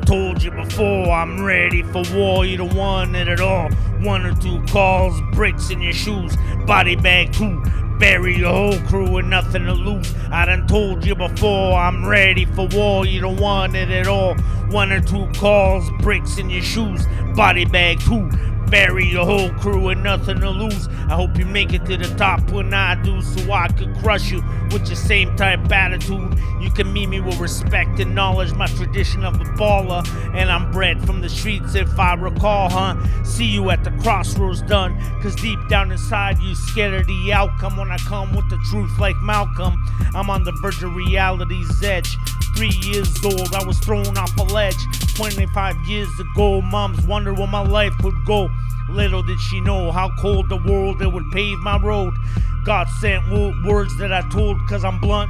told you before, I'm ready for war. You don't want it at all. 1 or 2 calls, bricks in your shoes, body bag 2. Bury your whole crew with nothing to lose. I done told you before, I'm ready for war. You don't want it at all. 1 or 2 calls, bricks in your shoes, body bag 2. Bury your whole crew with nothing to lose. I hope you make it to the top when I do, so I could crush you with your same type attitude. You can meet me with respect and knowledge, my tradition of a baller, and I'm bred from the streets if I recall, huh? See you at the crossroads done, cause deep down inside you scared of the outcome. When I come with the truth like Malcolm, I'm on the verge of reality's edge. 3 years old, I was thrown off a ledge. 25 years ago, moms wondered where my life would go. Little did she know how cold the world that would pave my road. God sent words that I told cause I'm blunt.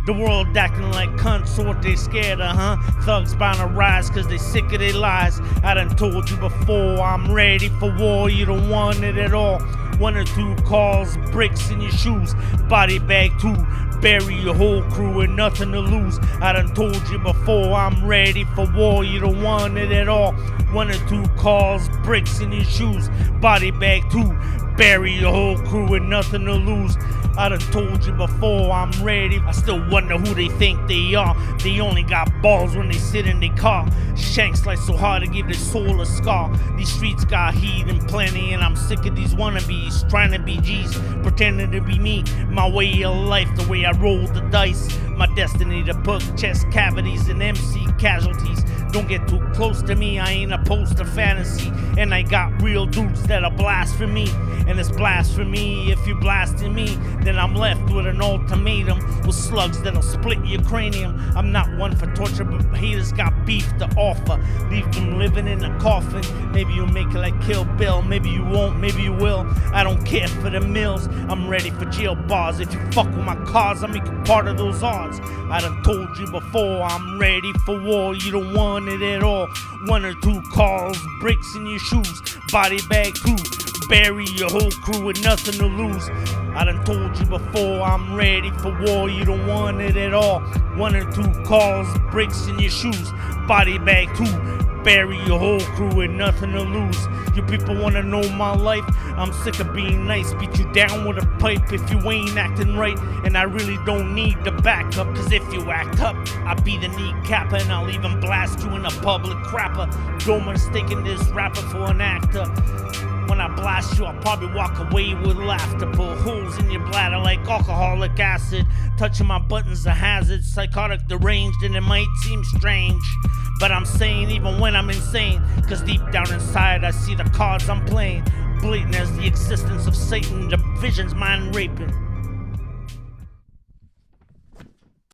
The world acting like cunts, so what they scared of, huh? Thugs bound to rise cause they sick of their lies. I done told you before, I'm ready for war. You don't want it at all. 1 or 2 calls, bricks in your shoes, body bag 2. Bury your whole crew with nothing to lose. I done told you before, I'm ready for war. You don't want it at all. 1 or 2 calls, bricks in your shoes, body bag 2. Bury your whole crew with nothing to lose. I done told you before, I'm ready. I still wonder who they think they are. They only got balls when they sit in their car. Shanks like so hard to give their soul a scar. These streets got heat and plenty, and I'm sick of these wannabes trying to be G's, pretending to be me. My way of life, the way I roll the dice. My destiny to put chest cavities and MC casualties. Don't get too close to me, I ain't opposed to fantasy. And I got real dudes that'll blaspheme me. And it's blasphemy if you blasting me. Then I'm left with an ultimatum, with slugs that'll split your cranium. I'm not one for torture, but haters got beef to offer. Leave them living in a coffin. Maybe you'll make it like Kill Bill, maybe you won't, maybe you will. I don't care for the mills, I'm ready for jail bars. If you fuck with my cause, I'll make you part of those odds. I done told you before, I'm ready for war. You don't want it at all. 1 or 2 calls, bricks in your shoes, body bag 2. Bury your whole crew with nothing to lose. I done told you before, I'm ready for war. You don't want it at all. 1 or 2 calls, bricks in your shoes, body bag 2. Bury your whole crew with nothing to lose. You people wanna know my life? I'm sick of being nice. Beat you down with a pipe if you ain't acting right. And I really don't need the backup, cause if you act up, I'll be the kneecapper, and I'll even blast you in a public crapper. Don't mistaking this rapper for an actor. When I blast you, I'll probably walk away with laughter. Pull holes in your bladder like alcoholic acid. Touching my buttons a hazard. Psychotic, deranged, and it might seem strange, but I'm sane even when I'm insane. Cause deep down inside I see the cards I'm playing. Blatant as the existence of Satan, the vision's mind raping.